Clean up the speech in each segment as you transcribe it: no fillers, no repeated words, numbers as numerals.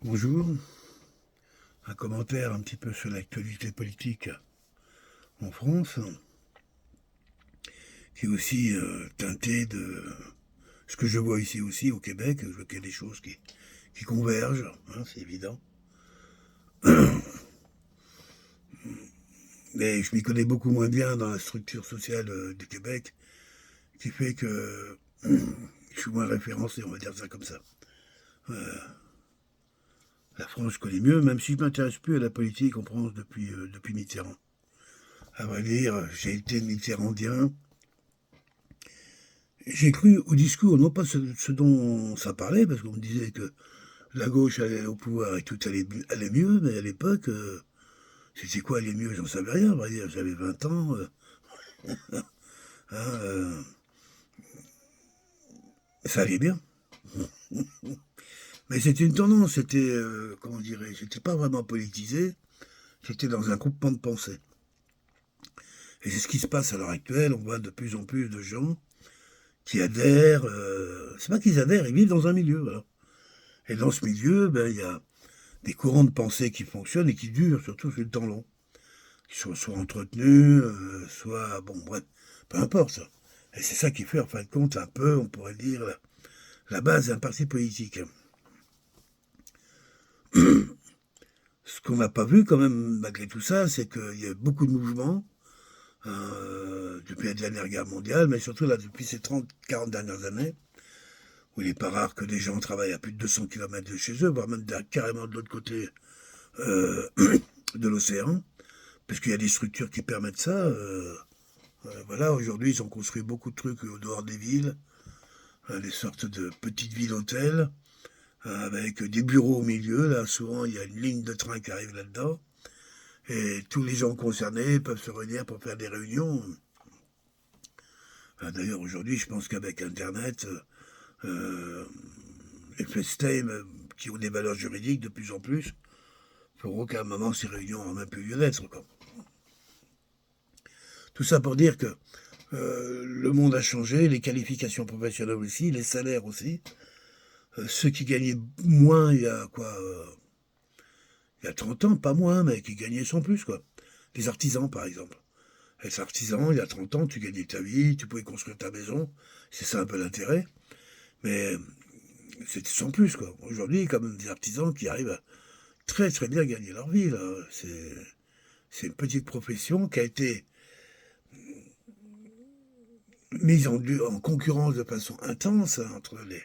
Bonjour, un commentaire un petit peu sur l'actualité politique en France, qui est aussi teinté de ce que je vois ici aussi au Québec. Je vois qu'il y a des choses qui convergent, hein, c'est évident. Mais je m'y connais beaucoup moins bien dans la structure sociale du Québec, qui fait que je suis moins référencé, on va dire ça comme ça. La France, je connais mieux, même si je ne m'intéresse plus à la politique en France depuis Mitterrand. À vrai dire, j'ai été mitterrandien. J'ai cru au discours, non pas ce dont ça parlait, parce qu'on me disait que la gauche allait au pouvoir et tout allait mieux, mais à l'époque, c'était quoi aller mieux? J'en savais rien, on va dire. J'avais 20 ans. Hein, ça allait bien. Mais c'était une tendance, c'était, comment dirais-je, c'était pas vraiment politisé, c'était dans un groupement de pensée. Et c'est ce qui se passe à l'heure actuelle, on voit de plus en plus de gens qui adhèrent, c'est pas qu'ils adhèrent, ils vivent dans un milieu, voilà. Et dans ce milieu, ben, il y a des courants de pensée qui fonctionnent et qui durent, surtout sur le temps long. Qui sont soit entretenus, soit... Bon, bref, peu importe ça. Et c'est ça qui fait, en fin de compte, un peu, on pourrait dire, la base d'un parti politique. Ce qu'on n'a pas vu, quand même, malgré tout ça, c'est qu'il y a beaucoup de mouvements depuis la dernière guerre mondiale, mais surtout là, depuis ces 30-40 dernières années, où il n'est pas rare que des gens travaillent à plus de 200 km de chez eux, voire même carrément de l'autre côté euh, de l'océan, parce qu'il y a des structures qui permettent ça. Voilà, aujourd'hui, ils ont construit beaucoup de trucs au dehors des villes, des sortes de petites villes-hôtels, avec des bureaux au milieu. Là, souvent, il y a une ligne de train qui arrive là-dedans. Et tous les gens concernés peuvent se réunir pour faire des réunions. D'ailleurs, aujourd'hui, je pense qu'avec Internet, euh, les FaceTime, qui ont des valeurs juridiques de plus en plus, feront qu'à un moment, ces réunions n'ont même plus lieu d'être. Tout ça pour dire que le monde a changé, les qualifications professionnelles aussi, les salaires aussi. Ceux qui gagnaient moins il y a quoi il y a 30 ans, pas moins, mais qui gagnaient sans plus, quoi. Les artisans, par exemple. Les artisans, il y a 30 ans, tu gagnais ta vie, tu pouvais construire ta maison, c'est ça un peu l'intérêt, mais c'était sans plus, quoi. Aujourd'hui, il y a quand même des artisans qui arrivent à très très bien gagner leur vie, là. C'est une petite profession qui a été mise en concurrence de façon intense hein, entre les,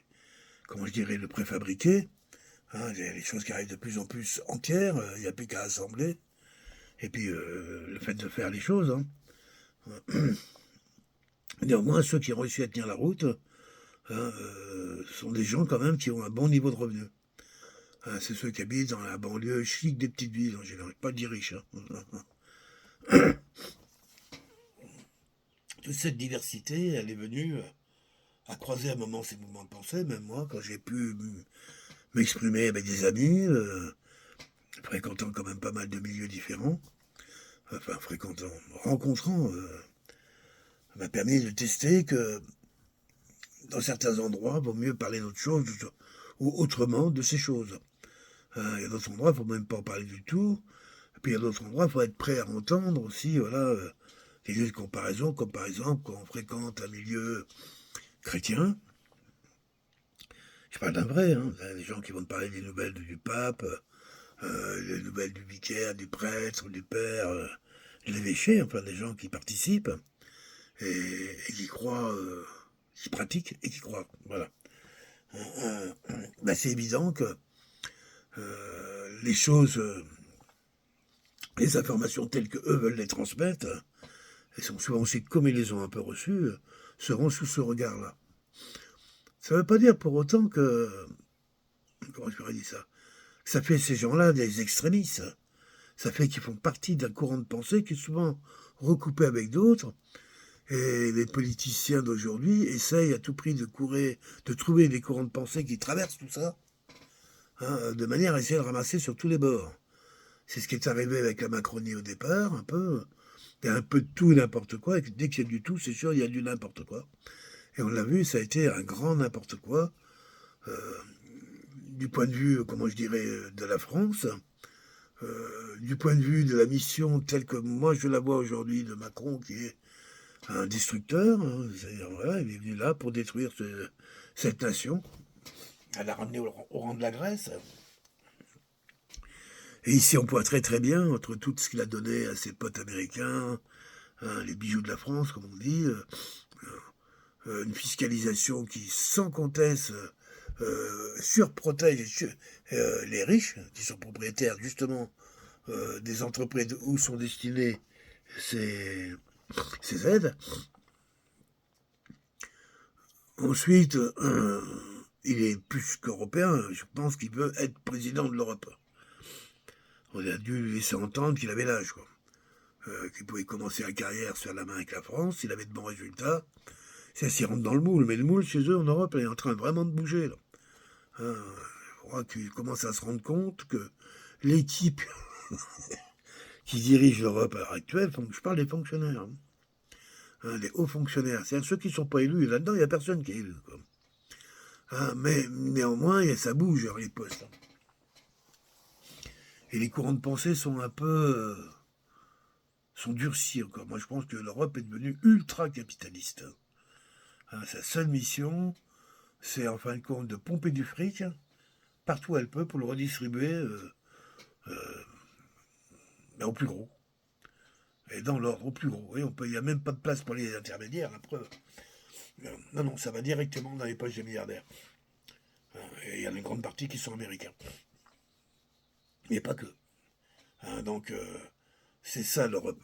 comment je dirais, le préfabriqué. Hein, les choses qui arrivent de plus en plus entières, il n'y a plus qu'à assembler. Et puis le fait de faire les choses. Hein. Néanmoins, ceux qui ont réussi à tenir la route hein, sont des gens quand même qui ont un bon niveau de revenu. Hein, c'est ceux qui habitent dans la banlieue chic des petites villes en général, pas dit riches. Hein. Toute cette diversité, elle est venue à croiser à un moment ces mouvements de pensée, même moi, quand j'ai pu m'exprimer avec des amis, fréquentant quand même pas mal de milieux différents, enfin fréquentant, rencontrant, m'a permis de tester que dans certains endroits, il vaut mieux parler d'autre chose ou autrement de ces choses. Il y a d'autres endroits, il ne faut même pas en parler du tout. Et puis il y a d'autres endroits, il faut être prêt à entendre aussi, voilà, des lieux de comparaison, comme par exemple quand on fréquente un milieu chrétien. Je parle d'un vrai, hein, des gens qui vont te parler des nouvelles du pape, les nouvelles du vicaire, du prêtre, du père, de l'évêché, enfin des gens qui participent et qui croient, qui pratiquent et qui croient. Voilà. Ben, c'est évident que les choses, les informations telles que eux veulent les transmettre, elles sont souvent aussi, comme ils les ont un peu reçues, seront sous ce regard-là. Ça ne veut pas dire pour autant que, comment je pourrais dire ça, ça fait ces gens-là des extrémistes. Ça fait qu'ils font partie d'un courant de pensée qui est souvent recoupé avec d'autres. Et les politiciens d'aujourd'hui essayent à tout prix de trouver des courants de pensée qui traversent tout ça, hein, de manière à essayer de ramasser sur tous les bords. C'est ce qui est arrivé avec la Macronie au départ, un peu. Il y a un peu de tout et n'importe quoi, et dès qu'il y a du tout, c'est sûr, il y a du n'importe quoi. Et on l'a vu, ça a été un grand n'importe quoi, du point de vue, comment je dirais, de la France, du point de vue de la mission telle que moi je la vois aujourd'hui de Macron, qui est un destructeur, hein, c'est-à-dire, voilà, il est venu là pour détruire cette nation, à la ramener au rang de la Grèce. Et ici, on voit très très bien, entre tout ce qu'il a donné à ses potes américains, hein, les bijoux de la France, comme on dit, une fiscalisation qui, sans conteste, surprotège les riches, qui sont propriétaires justement des entreprises où sont destinées ces aides. Ensuite, il est plus qu'européen, je pense qu'il veut être président de l'Europe. On a dû lui laisser entendre qu'il avait l'âge, quoi. Qu'il pouvait commencer la carrière sur la main avec la France, s'il avait de bons résultats. Ça s'y rentre dans le moule, mais le moule chez eux en Europe est en train vraiment de bouger, là. Hein, je crois qu'ils commencent à se rendre compte que l'équipe qui dirige l'Europe à l'heure actuelle, je parle des fonctionnaires, hein, les hauts fonctionnaires, c'est-à-dire ceux qui ne sont pas élus, là-dedans il n'y a personne qui est élu, quoi. Hein, mais néanmoins, ça bouge vers les postes. Et les courants de pensée sont un peu sont durcis encore. Moi, je pense que l'Europe est devenue ultra capitaliste. Hein, sa seule mission, c'est en fin de compte de pomper du fric partout où elle peut pour le redistribuer au plus gros. Et dans l'ordre, au plus gros. Et il n'y a même pas de place pour les intermédiaires, la preuve. Non, ça va directement dans les poches des milliardaires. Et il y a une grande partie qui sont américains. Mais pas que. Hein, donc, c'est ça l'Europe.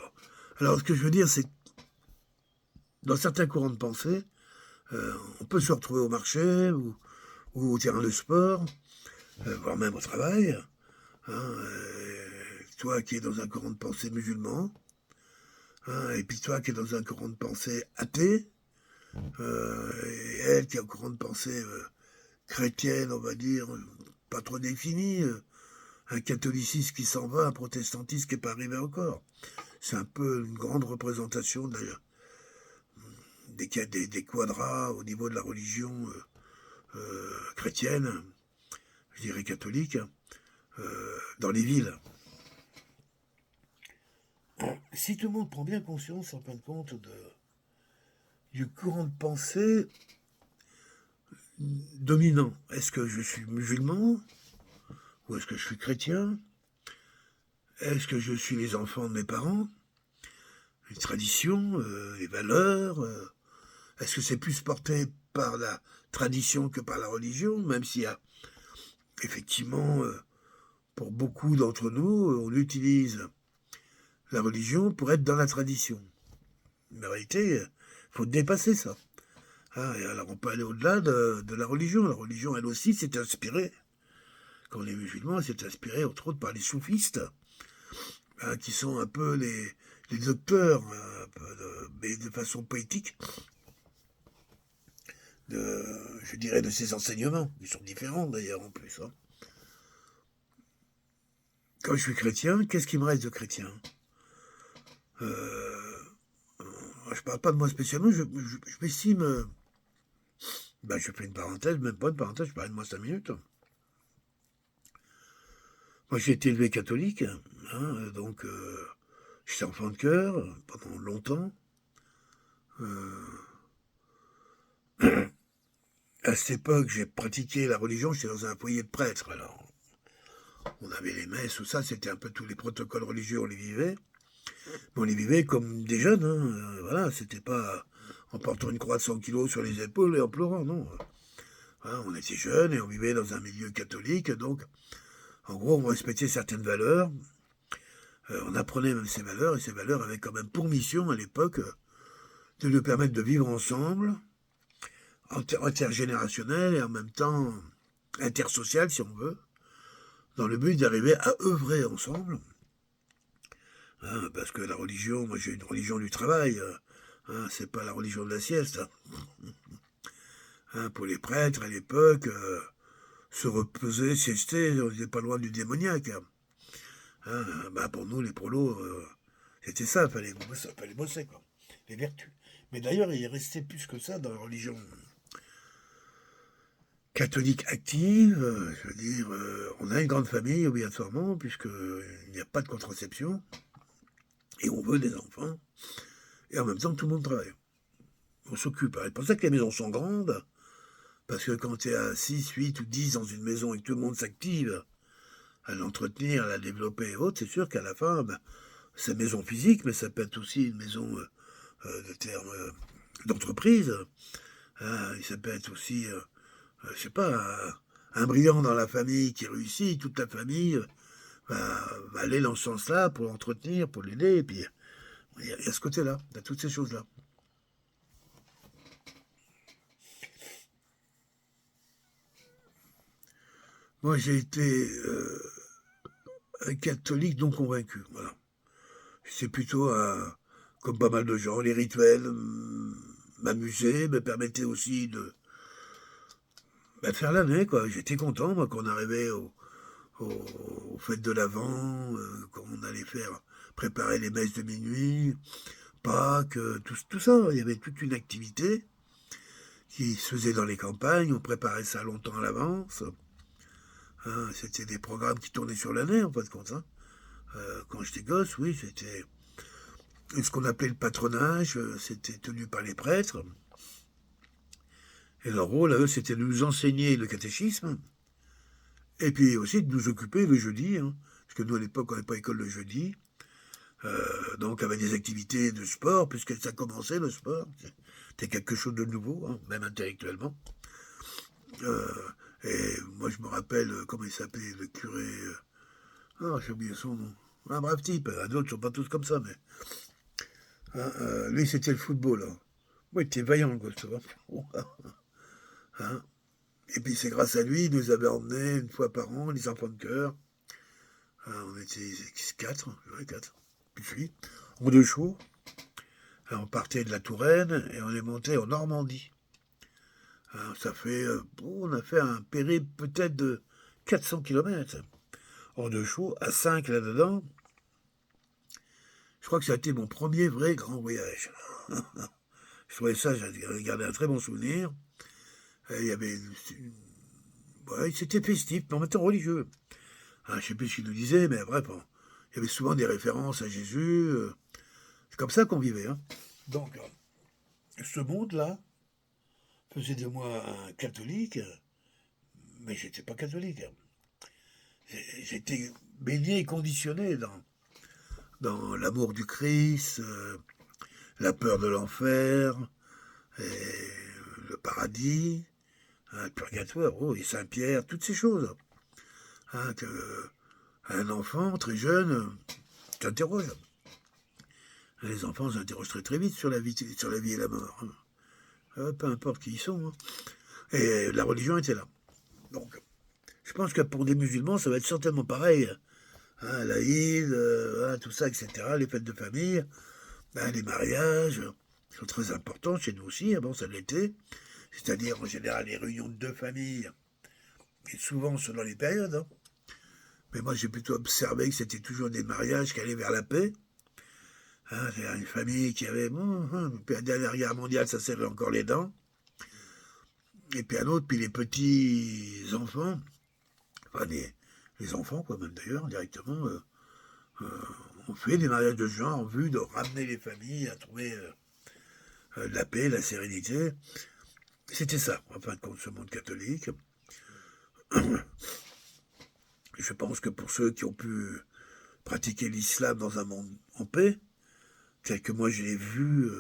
Alors, ce que je veux dire, c'est que dans certains courants de pensée, on peut se retrouver au marché ou au terrain de sport, voire même au travail. Hein, toi qui es dans un courant de pensée musulman, hein, et puis toi qui es dans un courant de pensée athée, et elle qui a un courant de pensée chrétienne, on va dire, pas trop défini, un catholicisme qui s'en va, un protestantisme qui n'est pas arrivé encore. C'est un peu une grande représentation des quadras au niveau de la religion chrétienne, je dirais catholique, dans les villes. Si tout le monde prend bien conscience, en fin de compte, du courant de pensée dominant, est-ce que je suis musulman ou est-ce que je suis chrétien? Est-ce que je suis les enfants de mes parents? Les traditions, les valeurs, est-ce que c'est plus porté par la tradition que par la religion, même s'il y a effectivement, pour beaucoup d'entre nous, on utilise la religion pour être dans la tradition. Mais en réalité, il faut dépasser ça. Ah, et alors on peut aller au-delà de la religion. La religion, elle aussi, s'est inspirée, quand les musulmans, s'est inspirée, entre autres, par les soufistes, hein, qui sont un peu les docteurs, mais de façon poétique, je dirais, de ces enseignements. Ils sont différents, d'ailleurs, en plus. Hein. Quand je suis chrétien, qu'est-ce qui me reste de chrétien? Je parle pas de moi spécialement, je m'estime... je fais une parenthèse, même pas une parenthèse, je parle de moi 5 minutes. Moi, j'ai été élevé catholique, hein, donc j'étais enfant de chœur pendant longtemps. À cette époque, j'ai pratiqué la religion, j'étais dans un foyer de prêtres, alors on avait les messes, tout ça, c'était un peu tous les protocoles religieux, on les vivait. Mais on les vivait comme des jeunes, hein, voilà, c'était pas en portant une croix de 100 kilos sur les épaules et en pleurant, non. Hein, on était jeunes et on vivait dans un milieu catholique, donc en gros, on respectait certaines valeurs, on apprenait même ces valeurs, et ces valeurs avaient quand même pour mission à l'époque de nous permettre de vivre ensemble, intergénérationnel et en même temps intersocial, si on veut, dans le but d'arriver à œuvrer ensemble. Hein, parce que la religion, moi j'ai une religion du travail, hein, c'est pas la religion de la sieste. Hein, pour les prêtres à l'époque, se reposer, siester, on n'était pas loin du démoniaque. Hein, pour nous, les prolos, c'était ça, fallait bosser, quoi. Les vertus. Mais d'ailleurs, il est resté plus que ça dans la religion. catholique active, je veux dire, on a une grande famille obligatoirement, puisqu'il n'y a pas de contraception, et on veut des enfants, et en même temps tout le monde travaille. On s'occupe. C'est pour ça que les maisons sont grandes, parce que quand tu es à 6, 8 ou 10 dans une maison et que tout le monde s'active à l'entretenir, à la développer et autres, c'est sûr qu'à la fin, ben, c'est une maison physique, mais ça peut être aussi une maison de terme d'entreprise. Ça peut être aussi, je sais pas, un brillant dans la famille qui réussit, toute la famille va aller dans ce sens-là pour l'entretenir, pour l'aider, et puis il y a ce côté-là, il y a toutes ces choses-là. Moi, j'ai été un catholique non convaincu, voilà. C'est plutôt, comme pas mal de gens, les rituels m'amusaient, me permettaient aussi de faire l'année, quoi. J'étais content, moi, qu'on arrivait aux fêtes de l'Avent, quand on allait préparer les messes de minuit, Pâques, tout ça. Il y avait toute une activité qui se faisait dans les campagnes, on préparait ça longtemps à l'avance. Hein, c'était des programmes qui tournaient sur l'année, en fin de compte. Hein. Quand j'étais gosse, oui, c'était ce qu'on appelait le patronage, c'était tenu par les prêtres. Et leur rôle, à eux, c'était de nous enseigner le catéchisme, et puis aussi de nous occuper le jeudi, hein, parce que nous, à l'époque, on n'avait pas école le jeudi. Donc, avec des activités de sport, puisque ça commençait, le sport. C'était quelque chose de nouveau, hein, même intellectuellement. Euh, et moi, je me rappelle, comment il s'appelait, le curé... j'ai oublié son nom. Un brave type. D'autres ne sont pas tous comme ça, mais... lui, c'était le football. Hein. Moi, il était vaillant, le gosse, tu vois. Hein. Et puis, c'est grâce à lui, il nous avait emmenés une fois par an, les enfants de chœur. On était 4, ouais, 4. Puis, en 2 chevaux. On partait de la Touraine et on est monté en Normandie. On a fait un périple peut-être de 400 km en 2 chevaux, à 5 là-dedans. Je crois que ça a été mon premier vrai grand voyage. Je trouvais ça, j'ai gardé un très bon souvenir. Il y avait... Ouais, c'était festif, mais en même temps religieux. Je ne sais plus ce qu'il nous disait, mais bref, il y avait souvent des références à Jésus. C'est comme ça qu'on vivait. Hein. Donc, ce monde-là faisait de moi un catholique, mais j'étais pas catholique. J'étais baigné et conditionné dans l'amour du Christ, la peur de l'enfer, et le paradis, hein, le purgatoire, et Saint-Pierre, toutes ces choses. Hein, un enfant très jeune s'interroge. Les enfants s'interrogent très très vite sur la vie et la mort. Hein. Peu importe qui ils sont. Hein. Et la religion était là. Donc, je pense que pour des musulmans, ça va être certainement pareil. Hein, l'Aïd, tout ça, etc. Les fêtes de famille, les mariages sont très importants chez nous aussi. Bon, ça l'était. C'est-à-dire, en général, les réunions de 2 familles, et souvent selon les périodes. Hein. Mais moi, j'ai plutôt observé que c'était toujours des mariages qui allaient vers la paix. Hein, c'est une famille qui avait, puis la dernière guerre mondiale, ça serrait encore les dents. Et puis un autre, puis les petits enfants, enfin les enfants, quoi, même d'ailleurs, directement, on fait des mariages de ce genre en vue de ramener les familles à trouver la paix, la sérénité. C'était ça, en fin de compte, ce monde catholique. Je pense que pour ceux qui ont pu pratiquer l'islam dans un monde en paix, tel que moi je l'ai vu,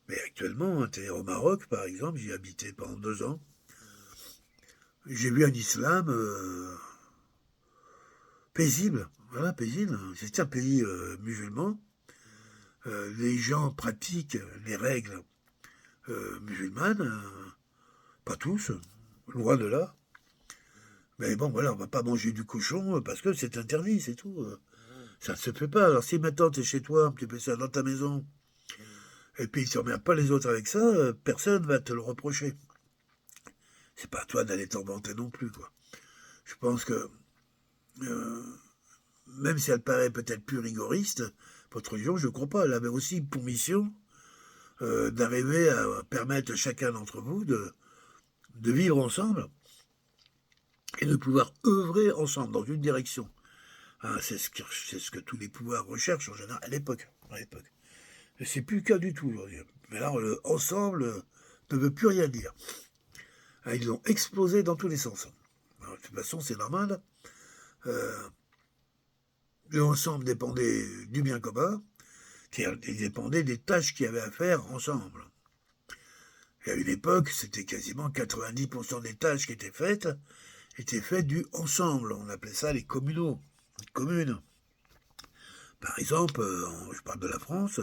mais actuellement, au Maroc par exemple, j'y ai habité pendant 2 ans, j'ai vu un islam paisible, voilà, paisible. C'est un pays musulman. Les gens pratiquent les règles musulmanes, pas tous, loin de là. Mais bon, voilà, on va pas manger du cochon parce que c'est interdit, c'est tout. Ça ne se fait pas. Alors si maintenant tu es chez toi, tu fais ça dans ta maison, et puis tu n'emmerdes pas les autres avec ça, personne va te le reprocher. C'est pas à toi d'aller t'en vanter non plus, quoi. Je pense que, euh, même si elle paraît peut-être plus rigoriste, votre religion, je ne crois pas. Elle avait aussi pour mission d'arriver à permettre à chacun d'entre vous de vivre ensemble et de pouvoir œuvrer ensemble dans une direction. Hein, c'est ce que tous les pouvoirs recherchent en général à l'époque. Et c'est plus le cas du tout aujourd'hui. Mais là, le ensemble ne veut plus rien dire. Hein, ils ont explosé dans tous les sens. Alors, de toute façon, c'est normal. L'ensemble dépendait du bien commun, il dépendait des tâches qu'il y avait à faire ensemble. Et à une époque, c'était quasiment 90% des tâches qui étaient faites du ensemble. On appelait ça les communaux, les communes. Par exemple, je parle de la France,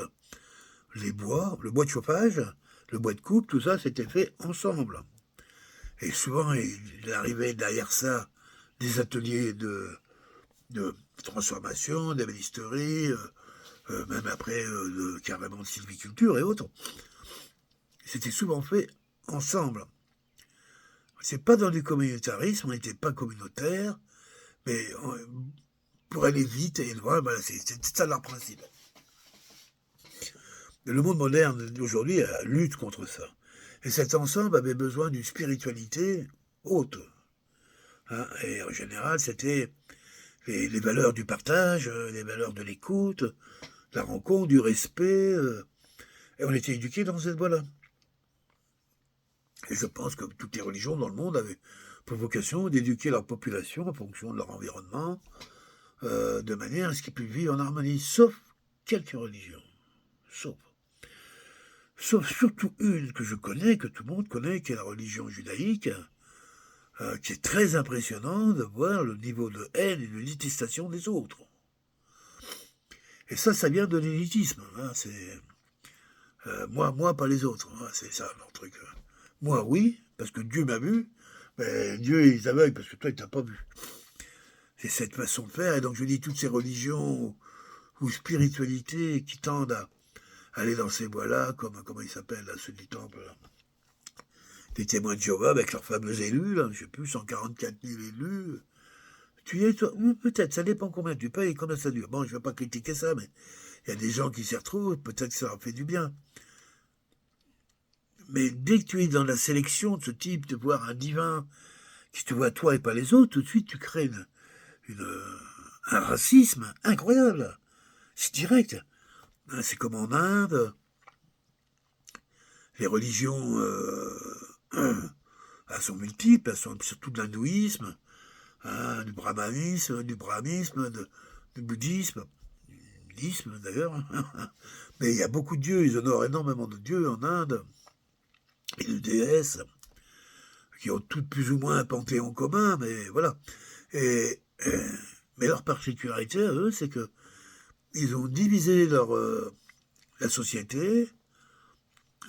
les bois, le bois de chauffage, le bois de coupe, tout ça, c'était fait ensemble. Et souvent, il arrivait derrière ça des ateliers de transformation, d'ébénisterie, même après carrément de sylviculture et autres. C'était souvent fait ensemble. C'est pas dans du communautarisme, on n'était pas communautaire, mais pour aller vite et loin, voilà, c'est ça leur principe. Mais le monde moderne d'aujourd'hui lutte contre ça. Et cet ensemble avait besoin d'une spiritualité haute. Hein, et en général, c'était les valeurs du partage, les valeurs de l'écoute, la rencontre, du respect. Et on était éduqués dans cette voie-là. Et je pense que toutes les religions dans le monde avaient pour vocation d'éduquer leur population en fonction de leur environnement, de manière à ce qu'ils puissent vivre en harmonie, sauf quelques religions. Sauf surtout une que je connais, que tout le monde connaît, qui est la religion judaïque, qui est très impressionnant de voir le niveau de haine et de détestation des autres. Et ça vient de l'élitisme. Hein, c'est moi, pas les autres. Hein, c'est ça leur truc. Moi, oui, parce que Dieu m'a vu, mais Dieu, il t'aveugle parce que toi, il t'a pas vu. C'est cette façon de faire. Et donc, je dis toutes ces religions ou spiritualités qui tendent à aller dans ces voies-là, comme, comment ils s'appellent, là, ceux du temple, là. Les témoins de Jéhovah avec leurs fameux élus, là, je sais plus, 144 000 élus. Tu y es, toi? Peut-être, ça dépend combien tu payes et combien ça dure. Bon, je ne vais pas critiquer ça, mais il y a des gens qui s'y retrouvent, peut-être que ça leur fait du bien. Mais dès que tu es dans la sélection de ce type, de voir un divin qui te voit toi et pas les autres, tout de suite tu crées un racisme incroyable. C'est direct. C'est comme en Inde, les religions elles sont multiples, elles sont surtout de l'hindouisme, hein, du brahmanisme, du brahmisme, du bouddhisme, d'ailleurs. Mais il y a beaucoup de dieux, ils honorent énormément de dieux en Inde, et de déesses, qui ont toutes plus ou moins un panthéon commun, mais voilà. Mais leur particularité à eux, c'est que ils ont divisé la société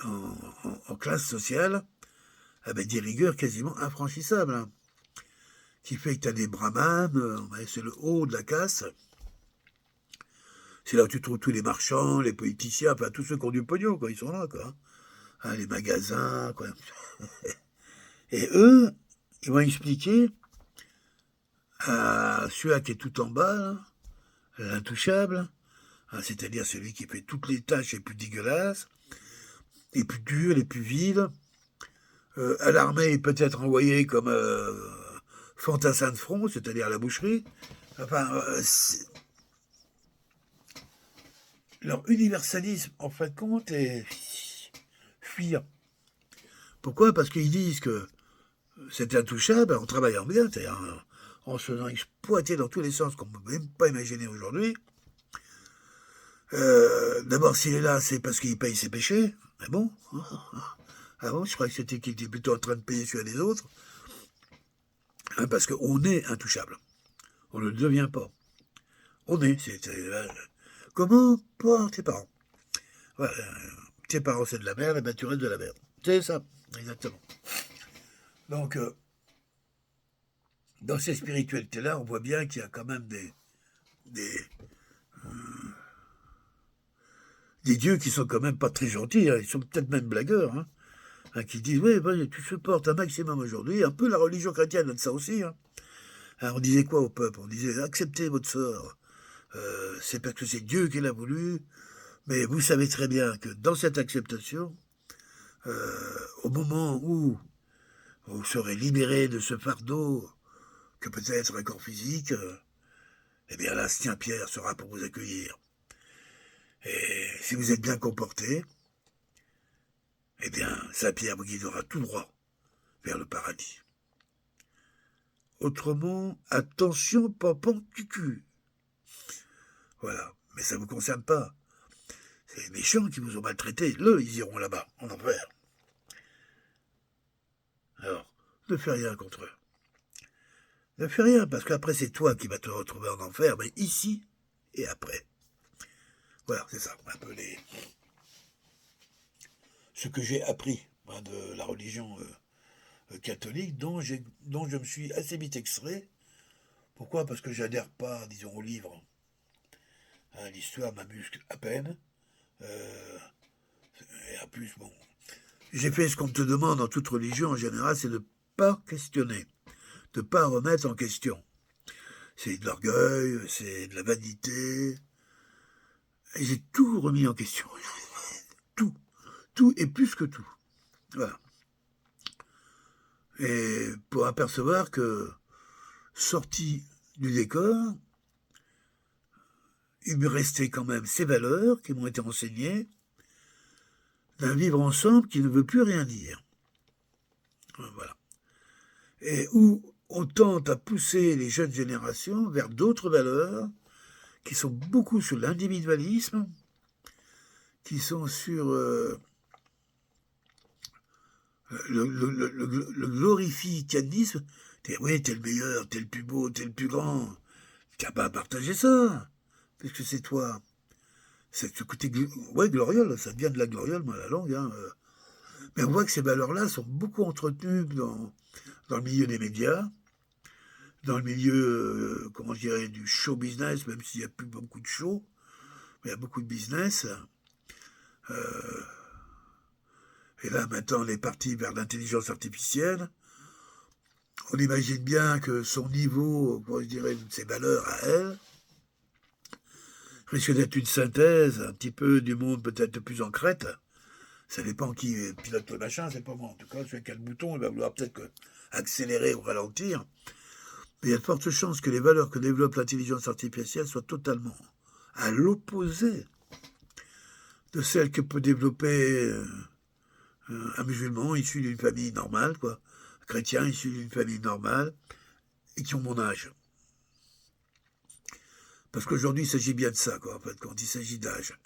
en classes sociales avec des rigueurs quasiment infranchissables. Hein. Qui fait que tu as des brahmanes, c'est le haut de la caste. C'est là où tu trouves tous les marchands, les politiciens, enfin tous ceux qui ont du pognon, quoi, ils sont là, quoi. Hein, les magasins, quoi. Et eux, ils vont expliquer à celui qui est tout en bas, l'intouchable, hein, c'est-à-dire celui qui fait toutes les tâches les plus dégueulasses, les plus dures, les plus viles. À l'armée, il peut être envoyé comme fantassin de front, c'est-à-dire à la boucherie. Enfin, leur universalisme, en fin de compte, est fuyant. Pourquoi? Parce qu'ils disent que c'est intouchable en travaillant bien, c'est-à-dire en se faisant exploiter dans tous les sens qu'on ne peut même pas imaginer aujourd'hui. D'abord, s'il est là, c'est parce qu'il paye ses péchés. Ah bon? Ah bon? Je croyais que c'était qu'il était plutôt en train de payer celui des autres. Hein, parce qu'on est intouchable. On ne le devient pas. On est. Comment? Pas tes parents. Voilà, tes parents, c'est de la merde, et ben tu restes de la merde. C'est ça, exactement. Donc, dans ces spiritualités-là, on voit bien qu'il y a quand même des dieux qui sont quand même pas très gentils, hein. Ils sont peut-être même blagueurs, hein, qui disent, oui, ben, tu supportes un maximum aujourd'hui. Un peu la religion chrétienne a de ça aussi. Hein. Alors, on disait quoi au peuple? On disait, acceptez votre sort. C'est parce que c'est Dieu qui l'a voulu. Mais vous savez très bien que dans cette acceptation, au moment où vous serez libéré de ce fardeau que peut-être un corps physique, eh bien là, Saint-Pierre sera pour vous accueillir. Et si vous êtes bien comporté, eh bien, Saint-Pierre vous guidera tout droit vers le paradis. Autrement, attention, pampon cucu. Voilà, mais ça ne vous concerne pas. C'est les méchants qui vous ont maltraité. Eux, ils iront là-bas, en enfer. Alors, ne fais rien contre eux. Ne fais rien, parce qu'après, c'est toi qui vas te retrouver en enfer, mais ici et après. Voilà, c'est ça, un peu ce que j'ai appris de la religion catholique, dont je me suis assez vite extrait. Pourquoi? Parce que j'adhère pas, disons, au livre. Hein, l'histoire m'amuse à peine. Et en plus, bon, j'ai fait ce qu'on te demande dans toute religion en général, c'est de ne pas questionner, de ne pas remettre en question. C'est de l'orgueil, c'est de la vanité. Et j'ai tout remis en question. Tout. Tout et plus que tout. Voilà. Et pour apercevoir que, sorti du décor, il me restait quand même ces valeurs qui m'ont été enseignées, d'un vivre ensemble qui ne veut plus rien dire. Voilà. Et où on tente à pousser les jeunes générations vers d'autres valeurs qui sont beaucoup sur l'individualisme, qui sont sur le glorificanisme. Oui, t'es le meilleur, t'es le plus beau, t'es le plus grand. T'as pas à partager ça, puisque c'est toi. C'est ce côté gloriole, ça vient de la gloriole, moi, la langue. Hein. Mais on voit que ces valeurs-là sont beaucoup entretenues dans le milieu des médias, dans le milieu, comment je dirais, du show business, même s'il n'y a plus beaucoup de show, mais il y a beaucoup de business. Et là, maintenant, on est parti vers l'intelligence artificielle. On imagine bien que son niveau, comment je dirais, ses valeurs à elle, risque d'être une synthèse un petit peu du monde peut-être plus en crête. Ça dépend qui pilote le machin, c'est pas moi. En tout cas, celui qui a le bouton, il va vouloir peut-être accélérer ou ralentir. Mais il y a de fortes chances que les valeurs que développe l'intelligence artificielle soient totalement à l'opposé de celles que peut développer un musulman issu d'une famille normale, quoi, un chrétien issu d'une famille normale, et qui ont mon âge. Parce qu'aujourd'hui, il s'agit bien de ça, quoi, en fait, quand il s'agit d'âge.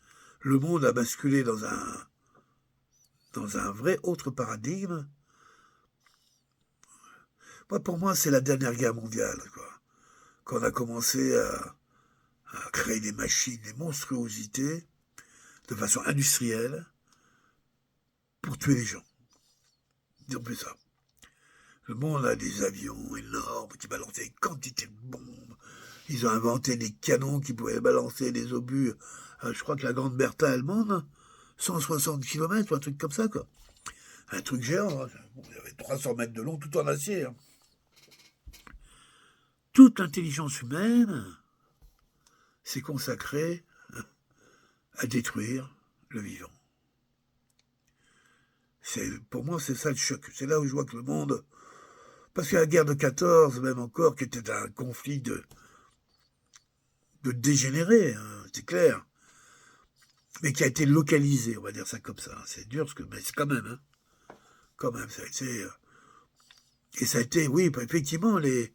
Le monde a basculé dans un vrai autre paradigme. Pour moi, c'est la dernière guerre mondiale, quoi. Quand on a commencé à créer des machines, des monstruosités, de façon industrielle, pour tuer les gens. Disons plus ça. Le monde a des avions énormes qui balançaient des quantités de bombes. Ils ont inventé des canons qui pouvaient balancer des obus. Je crois que la Grande Bertha allemande, 160 km ou un truc comme ça, quoi. Un truc géant. Hein. Il y avait 300 mètres de long, tout en acier. Hein. Toute l'intelligence humaine s'est consacrée à détruire le vivant. Pour moi, c'est ça le choc. C'est là où je vois que le monde... Parce que la guerre de 14, même encore, qui était un conflit de dégénérés, hein, c'est clair, mais qui a été localisé, on va dire ça comme ça. C'est dur, mais c'est quand même, hein, quand même, ça a été... et ça a été, oui, effectivement, les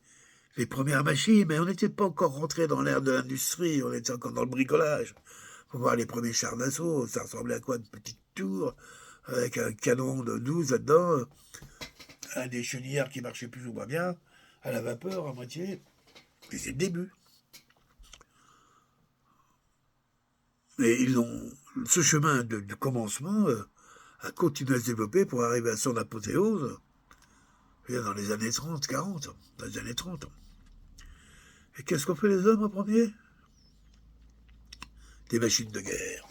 premières machines, mais on n'était pas encore rentré dans l'ère de l'industrie, on était encore dans le bricolage. Faut voir les premiers chars d'assaut, ça ressemblait à quoi? Une petite tour, avec un canon de 12 là-dedans, un des chenillères qui marchait plus ou moins bien, à la vapeur à moitié, et c'est le début. Et ce chemin de commencement a continué à se développer pour arriver à son apothéose dans les années 30, 40, dans les années 30. Et qu'est-ce qu'ont fait les hommes en premier? Des machines de guerre.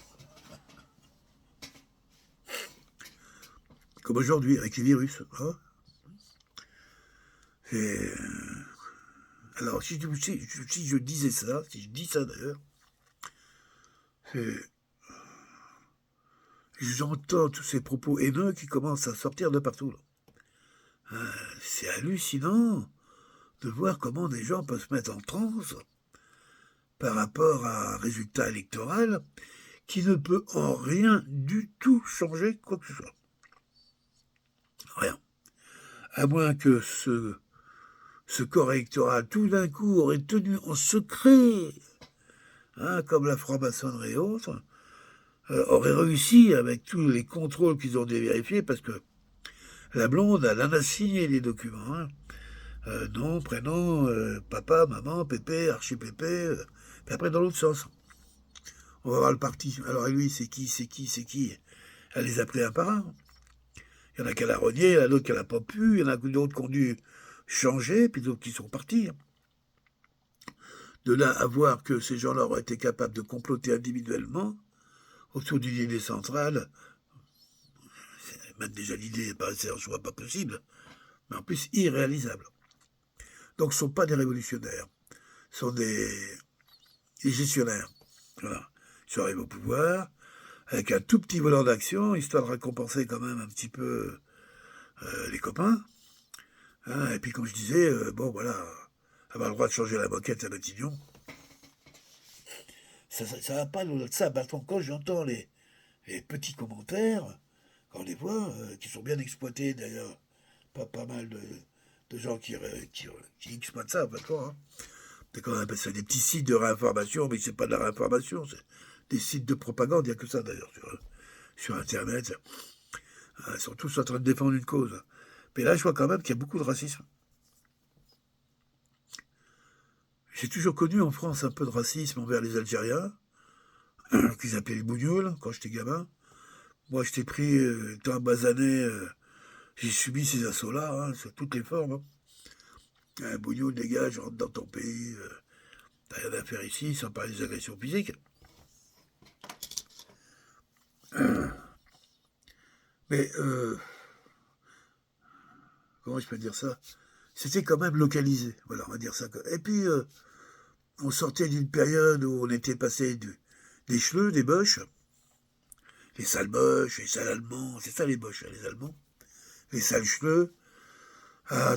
Comme aujourd'hui avec les virus. Hein. Alors, si je disais ça, si je dis ça d'ailleurs, j'entends tous ces propos haineux qui commencent à sortir de partout. C'est hallucinant. de voir comment des gens peuvent se mettre en transe par rapport à un résultat électoral qui ne peut en rien du tout changer quoi que ce soit. Rien. À moins que ce corps électoral, tout d'un coup, aurait tenu en secret, comme la franc-maçonnerie et autres, aurait réussi, avec tous les contrôles qu'ils ont vérifiés, parce que la blonde, elle en a signé les documents. Nom, prénom, papa, maman, pépé, archi-pépé, puis après dans l'autre sens. On va voir le parti. Alors lui, c'est qui. Elle les a pris un par un. Il y en a qu'elle a renié, il y en a d'autres qu'elle n'a pas pu, il y en a d'autres qui ont dû changer, puis d'autres qui sont partis. De là à voir que ces gens-là auraient été capables de comploter individuellement autour d'une idée centrale, même déjà l'idée paraissait en soi pas possible, mais en plus irréalisable. Donc ce ne sont pas des révolutionnaires, ce sont des gestionnaires. Voilà. Ils sont arrivés au pouvoir avec un tout petit volant d'action, histoire de récompenser quand même un petit peu les copains. Et puis comme je disais, bon voilà, avoir le droit de changer la moquette à Matignon, ça va pas au-delà de ça. Par contre, quand j'entends les petits commentaires, quand on les voit, qui sont bien exploités d'ailleurs, pas mal de gens qui exploitent ça, pas trop. C'est quand on appelle ça des petits sites de réinformation, mais c'est pas de la réinformation, c'est des sites de propagande, il n'y a que ça d'ailleurs sur Internet. Ils sont tous en train de défendre une cause. Mais là, je vois quand même qu'il y a beaucoup de racisme. J'ai toujours connu en France un peu de racisme envers les Algériens, qu'ils appelaient les bougnoules quand j'étais gamin. Moi, j'étais pris, étant basané, j'ai subi ces assauts-là, sous toutes les formes. Un bougnoul, dégage, rentre dans ton pays, t'as rien à faire ici, sans parler des agressions physiques. Mais, comment je peux dire ça? C'était quand même localisé, voilà, on va dire ça. Et puis, on sortait d'une période où on était passé des chleux, des boches, les sales boches, les sales allemands, c'est ça les boches, les allemands, les sales chleux.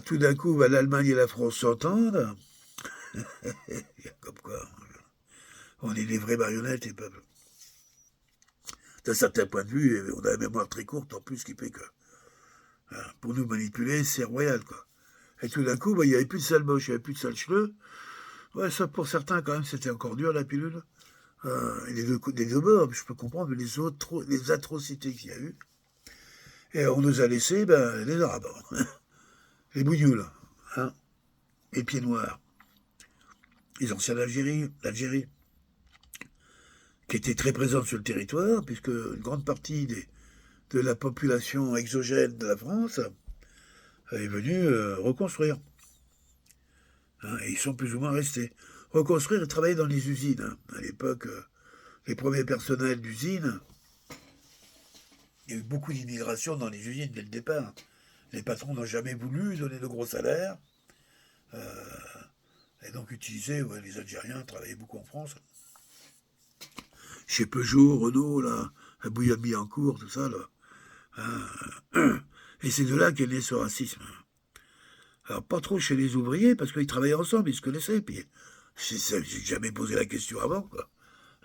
Tout d'un coup, l'Allemagne et la France s'entendent. Comme quoi, on est des vraies marionnettes, les peuples. D'un certain point de vue, on a la mémoire très courte en plus, ce qui fait que pour nous manipuler, c'est royal, quoi. Et tout d'un coup, il n'y avait plus de sale moche, il n'y avait plus de sale cheveux. Ouais, ça pour certains, quand même, c'était encore dur, la pilule. Et des deux bords, je peux comprendre les atrocités qu'il y a eu. Et on nous a laissé les Arabes, les bougnoules, les pieds noirs, les anciens l'Algérie, qui étaient très présente sur le territoire, puisque une grande partie de la population exogène de la France est venue reconstruire. Et ils sont plus ou moins restés. Reconstruire et travailler dans les usines. À l'époque, les premiers personnels d'usines, il y a eu beaucoup d'immigration dans les usines dès le départ. Les patrons n'ont jamais voulu donner de gros salaires. Et donc utiliser, les Algériens travaillaient beaucoup en France. Chez Peugeot, Renault, là, à Bouillon-Billancourt, tout ça, là. Et c'est de là qu'est né ce racisme. Alors, pas trop chez les ouvriers, parce qu'ils travaillaient ensemble, ils se connaissaient. Puis, j'ai jamais posé la question avant, quoi.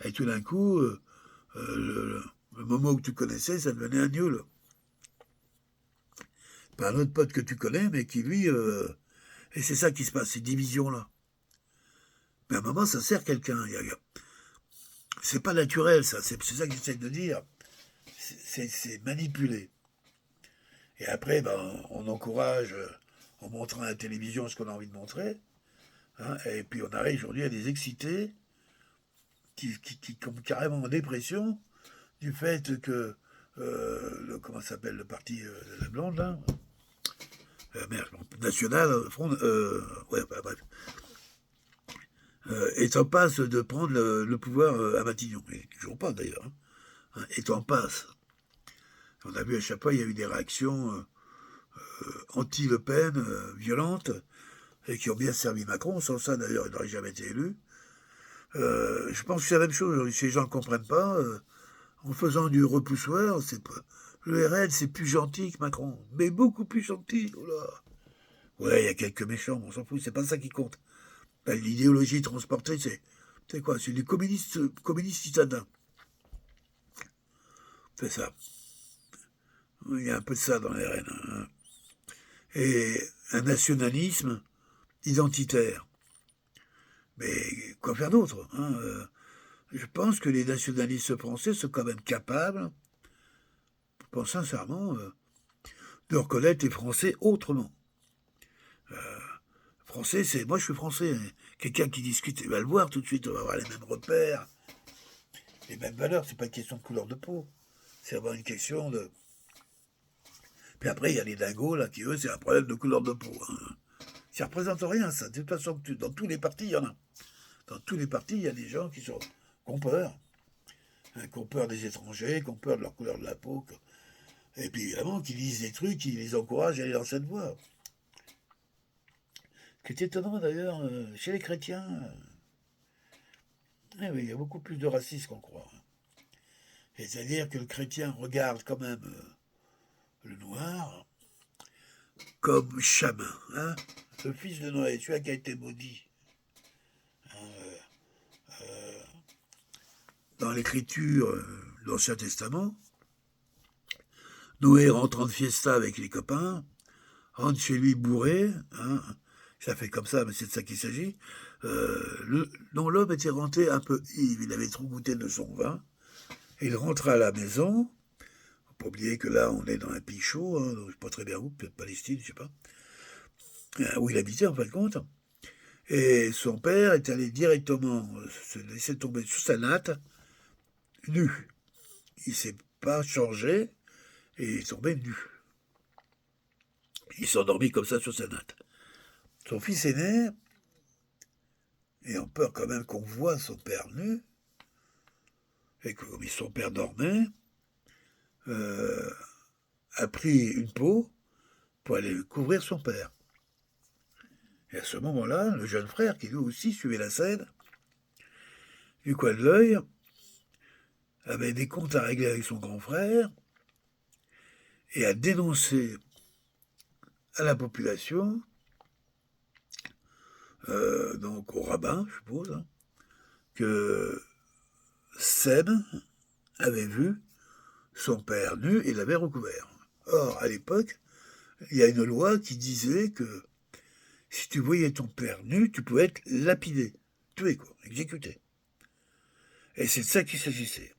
Et tout d'un coup, le moment où tu connaissais, ça devenait un nul. Pas un autre pote que tu connais, mais qui, lui... et c'est ça qui se passe, ces divisions-là. Mais à un moment, ça sert quelqu'un. C'est pas naturel, ça. C'est ça que j'essaie de dire. C'est manipulé. Et après, on encourage, en montrant à la télévision ce qu'on a envie de montrer. Et puis on arrive aujourd'hui à des excités qui tombent carrément en dépression du fait que comment s'appelle le parti de la blonde là, national, front, bref, est en passe de prendre le pouvoir à Matignon. Et toujours pas d'ailleurs. Est en passe. On a vu à chaque fois, il y a eu des réactions anti-Le Pen, violentes, et qui ont bien servi Macron. Sans ça, d'ailleurs, il n'aurait jamais été élu. Je pense que c'est la même chose. Si les gens ne comprennent pas, en faisant du repoussoir, le RN, c'est plus gentil que Macron. Mais beaucoup plus gentil. Oh là. Ouais, il y a quelques méchants, on s'en fout, c'est pas ça qui compte. Ben, l'idéologie transportée, c'est quoi? C'est du communiste citadin. C'est ça. Il y a un peu de ça dans les rênes, hein. Et un nationalisme identitaire. Mais quoi faire d'autre, hein, je pense que les nationalistes français sont quand même capables, je pense sincèrement, de reconnaître les Français autrement. Français, c'est... Moi, je suis français, hein. Quelqu'un qui discute, il va le voir tout de suite, on va avoir les mêmes repères, les mêmes valeurs. C'est pas une question de couleur de peau. C'est vraiment une question de... Puis après, il y a les dingos, là, qui, eux, c'est un problème de couleur de peau, hein. Ça représente rien, ça. De toute façon, dans tous les partis, il y en a. Dans tous les partis, il y a des gens qui ont peur. Hein, qui ont peur des étrangers, qui ont peur de leur couleur de la peau. Et puis, évidemment, qui lisent des trucs qui les encouragent à aller dans cette voie. Ce qui est étonnant, d'ailleurs, chez les chrétiens, eh oui, il y a beaucoup plus de racisme qu'on croit. C'est-à-dire que le chrétien regarde quand même le noir comme chaman, hein, le fils de Noé, celui qui a été maudit. Dans l'écriture de l'Ancien Testament, Noé rentre de fiesta avec les copains, rentre chez lui bourré, hein, ça fait comme ça, mais c'est de ça qu'il s'agit. L'homme était rentré un peu ivre, il avait trop goûté de son vin, et il rentra à la maison. Faut pas oublier que là, on est dans un pays chaud, hein, donc je sais pas très bien où, peut-être Palestine, je sais pas, où il habitait en fin de compte. Et son père est allé directement se laisser tomber sous sa natte, nu. Il s'est pas changé, et il est tombé nu. Il s'est endormi comme ça sur sa natte. Son fils aîné, ayant peur quand même qu'on voit son père nu, et que comme son père dormait, euh, a pris une peau pour aller couvrir son père. Et à ce moment-là, le jeune frère, qui lui aussi suivait la scène, du coin de l'œil, avait des comptes à régler avec son grand frère, et a dénoncé à la population, donc au rabbin, je suppose, hein, que Sem avait vu son père nu et l'avait recouvert. Or, à l'époque, il y a une loi qui disait que si tu voyais ton père nu, tu pouvais être lapidé, tué, quoi, exécuté. Et c'est de ça qu'il s'agissait.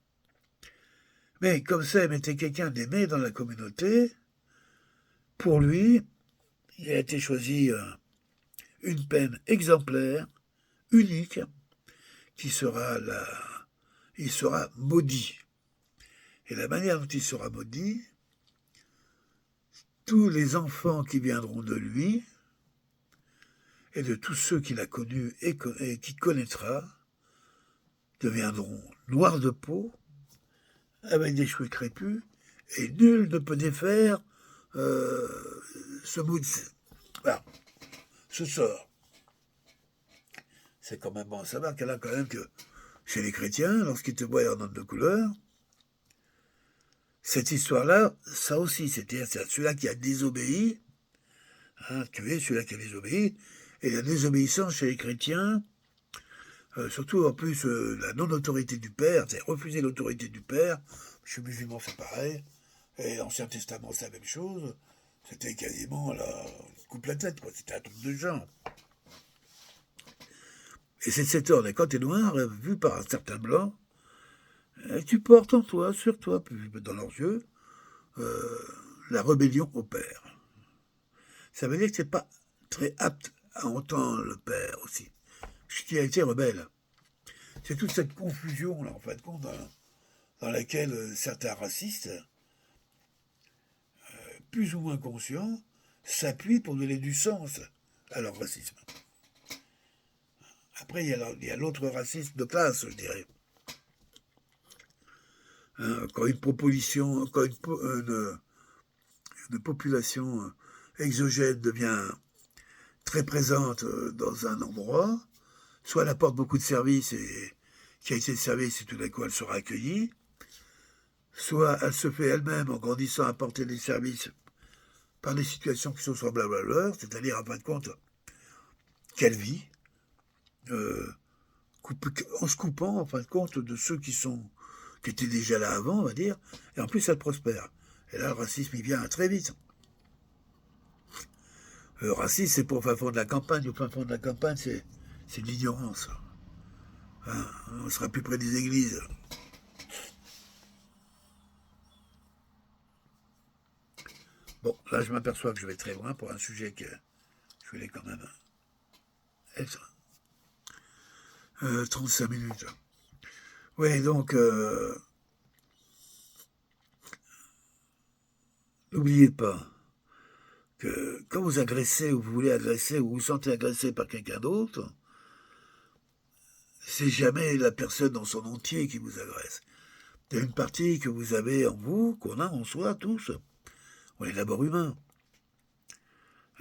Mais comme Sem était quelqu'un d'aimé dans la communauté, pour lui, il a été choisi une peine exemplaire, unique, qui sera la... Il sera maudit. Et la manière dont il sera maudit, tous les enfants qui viendront de lui, et de tous ceux qu'il a connus et qu'il connaîtra, deviendront noirs de peau, avec des cheveux crépus, et nul ne peut défaire euh, ce voilà, ce sort. C'est quand même bon à savoir qu'elle a quand même que chez les chrétiens, lorsqu'ils te voient en homme de couleur, cette histoire-là, ça aussi, c'est-à-dire celui-là qui a désobéi, hein, tué celui-là qui a désobéi, et la désobéissance chez les chrétiens, surtout en plus la non-autorité du père, c'est refuser l'autorité du père. Chez les musulmans c'est pareil, et l'Ancien Testament c'est la même chose. C'était quasiment la coupe la tête, quoi. C'était un truc de genre. Et c'est cette ordre. Et quand t'es noir, vu par un certain blanc, tu portes en toi, sur toi, dans leurs yeux, euh, la rébellion au père. Ça veut dire que c'est pas très apte à entendre le père aussi. Ce qui a été rebelle. C'est toute cette confusion, là, en fin de compte, dans laquelle certains racistes, plus ou moins conscients, s'appuient pour donner du sens à leur racisme. Après, il y a l'autre racisme de classe, je dirais. Hein, quand une proposition, quand une population exogène devient très présente dans un endroit, soit elle apporte beaucoup de services et qualité de service et tout d'un coup elle sera accueillie, soit elle se fait elle-même en grandissant apporter des services par des situations qui sont semblables à leur, c'est-à-dire, en fin de compte, qu'elle vit, euh, en se coupant, en fin de compte, de ceux qui étaient déjà là avant, on va dire, et en plus, elle prospère. Et là, le racisme, il vient très vite. Le racisme, c'est pour le fin fond de la campagne. Au fin fond de la campagne, c'est de l'ignorance. Hein, on sera plus près des églises. Bon, là, je m'aperçois que je vais très loin pour un sujet que je voulais quand même être. 35 minutes. Oui, donc, n'oubliez pas que quand vous agressez ou vous voulez agresser ou vous vous sentez agressé par quelqu'un d'autre, c'est jamais la personne dans son entier qui vous agresse. Il y a une partie que vous avez en vous, qu'on a en soi tous. On est d'abord humain.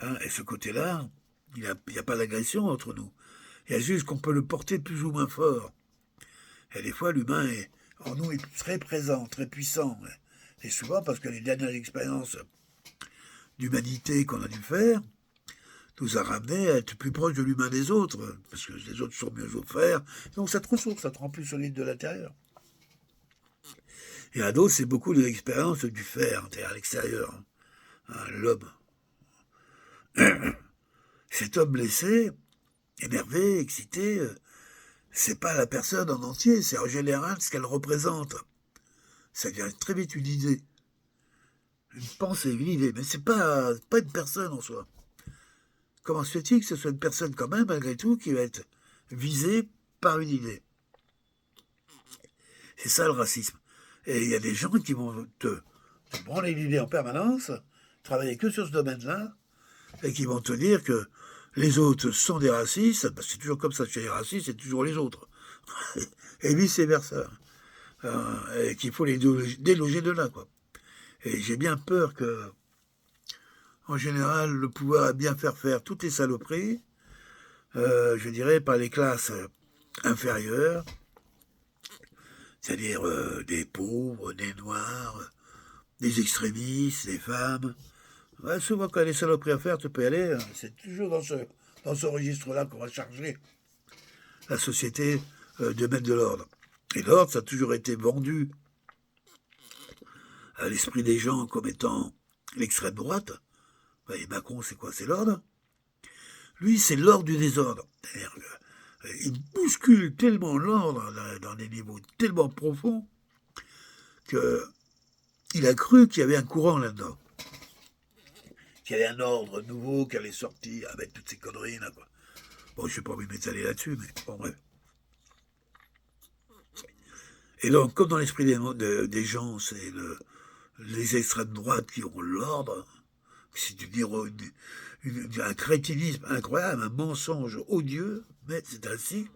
Hein, et ce côté-là, il n'y a pas d'agression entre nous. Il y a juste qu'on peut le porter plus ou moins fort. Et des fois, l'humain en nous est très présent, très puissant. Et souvent parce que les dernières expériences d'humanité qu'on a dû faire nous a ramené à être plus proche de l'humain des autres, parce que les autres sont mieux offerts. Donc ça te ressource, ça te rend plus solide de l'intérieur. Et à d'autres, c'est beaucoup de l'expérience du faire, c'est-à-dire à l'extérieur. Hein, l'homme. Cet homme blessé, énervé, excité, c'est pas la personne en entier, c'est en général ce qu'elle représente. Ça devient très vite une idée, une pensée, une idée, mais c'est pas une personne en soi. Comment se fait-il que ce soit une personne quand même, malgré tout, qui va être visée par une idée? C'est ça le racisme. Et il y a des gens qui vont te branler l'idée en permanence, travailler que sur ce domaine-là, et qui vont te dire que les autres sont des racistes, parce que c'est toujours comme ça chez les racistes, c'est toujours les autres. Et vice-versa. Et qu'il faut les déloger de là, quoi. Et j'ai bien peur que, en général, le pouvoir a bien faire toutes les saloperies, je dirais, par les classes inférieures, c'est-à-dire des pauvres, des noirs, des extrémistes, des femmes. Ouais, souvent, quand il y a des saloperies à faire, tu peux y aller. Hein. C'est toujours dans ce registre-là qu'on va charger la société de mettre de l'ordre. Et l'ordre, ça a toujours été vendu à l'esprit des gens comme étant l'extrême droite. Et Macron, c'est quoi? C'est l'ordre. Lui, c'est l'ordre du désordre. Il bouscule tellement l'ordre dans des niveaux tellement profonds qu'il a cru qu'il y avait un courant là-dedans. Qu'il y avait un ordre nouveau qui allait sortir avec toutes ces conneries là, quoi. Bon, je n'ai pas envie de m'étaler là-dessus, mais bon, bref. Et donc, comme dans l'esprit des gens, c'est les extrêmes droites qui ont l'ordre, c'est un crétinisme incroyable, un mensonge odieux, mais c'est ainsi.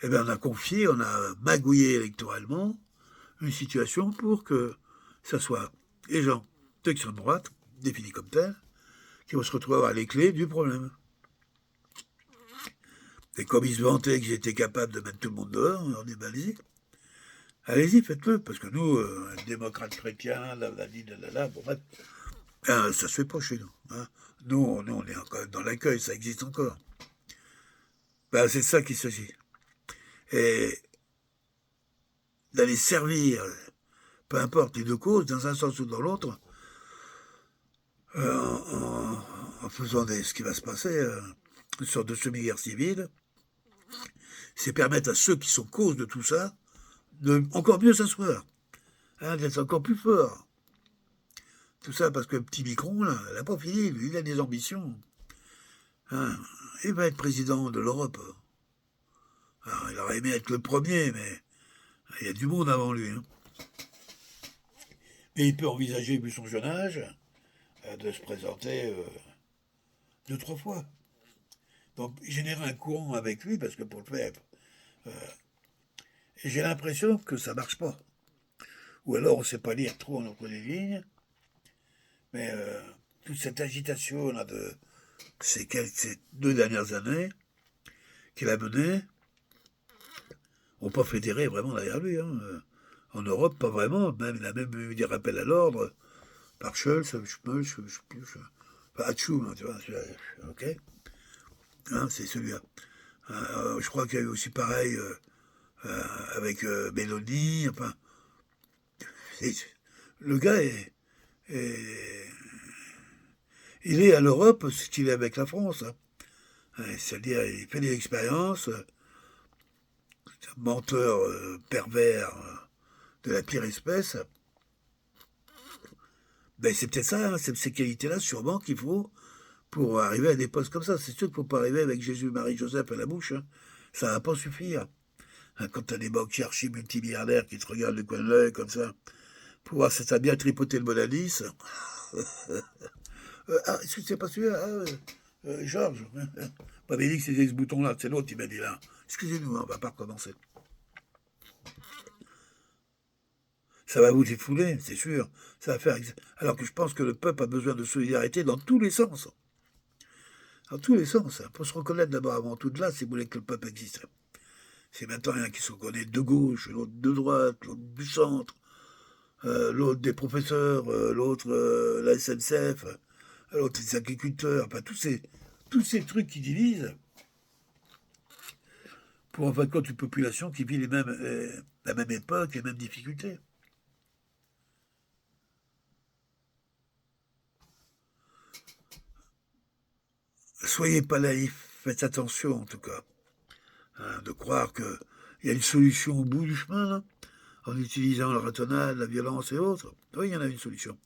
Eh bien, on a magouillé électoralement une situation pour que ça soit les gens d'extrême droite, définis comme tels, qui vont se retrouver à avoir les clés du problème. Et comme ils se vantaient qu'ils étaient capables de mettre tout le monde dehors, on leur dit, allez-y, faites-le, parce que nous, démocrates chrétiens, bon bref, ça se fait pas chez nous. Hein. Nous, on est encore dans l'accueil, ça existe encore. C'est de ça qu'il s'agit. Et d'aller servir, peu importe les deux causes, dans un sens ou dans l'autre, en faisant ce qui va se passer, une sorte de semi-guerre civile, c'est permettre à ceux qui sont cause de tout ça de encore mieux s'asseoir, hein, d'être encore plus fort. Tout ça parce que le petit Micron, là, il n'a pas fini, lui, il a des ambitions. Hein, il va être président de l'Europe. Alors, il aurait aimé être le premier, mais il y a du monde avant lui. Hein. Mais il peut envisager, vu son jeune âge, de se présenter 2-3 fois. Donc, générer un courant avec lui, parce que pour le faire, j'ai l'impression que ça marche pas. Ou alors on ne sait pas lire trop entre les lignes, mais toute cette agitation là de ces 2 dernières années qu'il a menée, n'ont pas fédéré vraiment derrière lui. Hein. En Europe, pas vraiment. Même, il a même eu des rappels à l'ordre par Schulz, Schmulz, enfin, Hatchoum, tu vois, ok, hein, c'est celui-là. Je crois qu'il y a eu aussi pareil avec Mélanie, enfin, c'est- le gars est- il est à l'Europe ce qu'il est avec la France, hein. C'est-à-dire, il fait des expériences, un menteur pervers de la pire espèce. Ben, c'est peut-être ça, hein, c'est ces qualités-là sûrement qu'il faut pour arriver à des postes comme ça. C'est sûr qu'il ne faut pas arriver avec Jésus, Marie, Joseph à la bouche, hein. Ça ne va pas suffire. Hein, quand tu as des banquiers archi-multimilliardaires qui te regardent le coin de l'œil comme ça, pour voir si t'as bien tripoté le Mona Lisa. Est-ce que c'est pas celui-là Georges. Pas dit que c'était ce bouton-là, c'est l'autre, il m'a dit là. Excusez-nous, hein, on va pas recommencer. Ça va vous défouler, c'est sûr. Ça va faire. Alors que je pense que le peuple a besoin de solidarité dans tous les sens. Dans tous les sens. Il faut se reconnaître d'abord avant tout de là si vous voulez que le peuple existe. C'est maintenant rien qui se reconnaît de gauche, l'autre de droite, l'autre du centre, l'autre des professeurs, l'autre la SNCF, l'autre des agriculteurs, enfin tous ces trucs qui divisent pour en fin de compte une population qui vit la même époque, les mêmes difficultés. Soyez pas naïfs, faites attention en tout cas, hein, de croire qu'il y a une solution au bout du chemin, là, en utilisant le ratonnade, la violence et autres. Oui, il y en a une solution.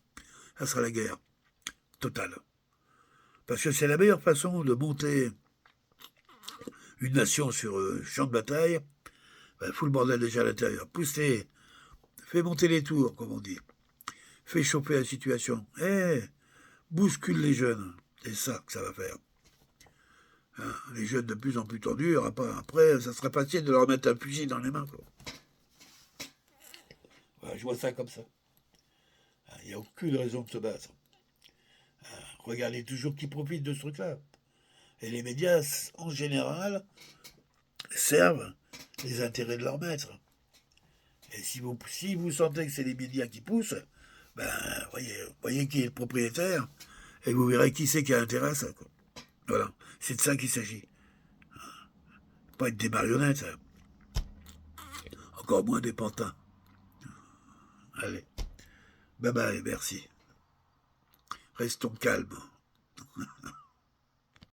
Ça sera la guerre totale. Parce que c'est la meilleure façon de monter une nation sur champ de bataille. Ben, fous le bordel déjà à l'intérieur. Poussez, fais monter les tours, comme on dit. Fais chauffer la situation. Bouscule les jeunes. C'est ça que ça va faire. Hein, les jeunes de plus en plus tendus, après, ça serait facile de leur mettre un fusil dans les mains, quoi. Ouais, je vois ça comme ça. Il n'y a aucune raison de se battre. Regardez toujours qui profite de ce truc-là. Et les médias, en général, servent les intérêts de leur maître. Et si vous sentez que c'est les médias qui poussent, ben, voyez qui est le propriétaire, et vous verrez qui c'est qui a intérêt à ça, quoi. Voilà, c'est de ça qu'il s'agit. Pas être des marionnettes, hein. Encore moins des pantins. Allez, bye bye, merci. Restons calmes.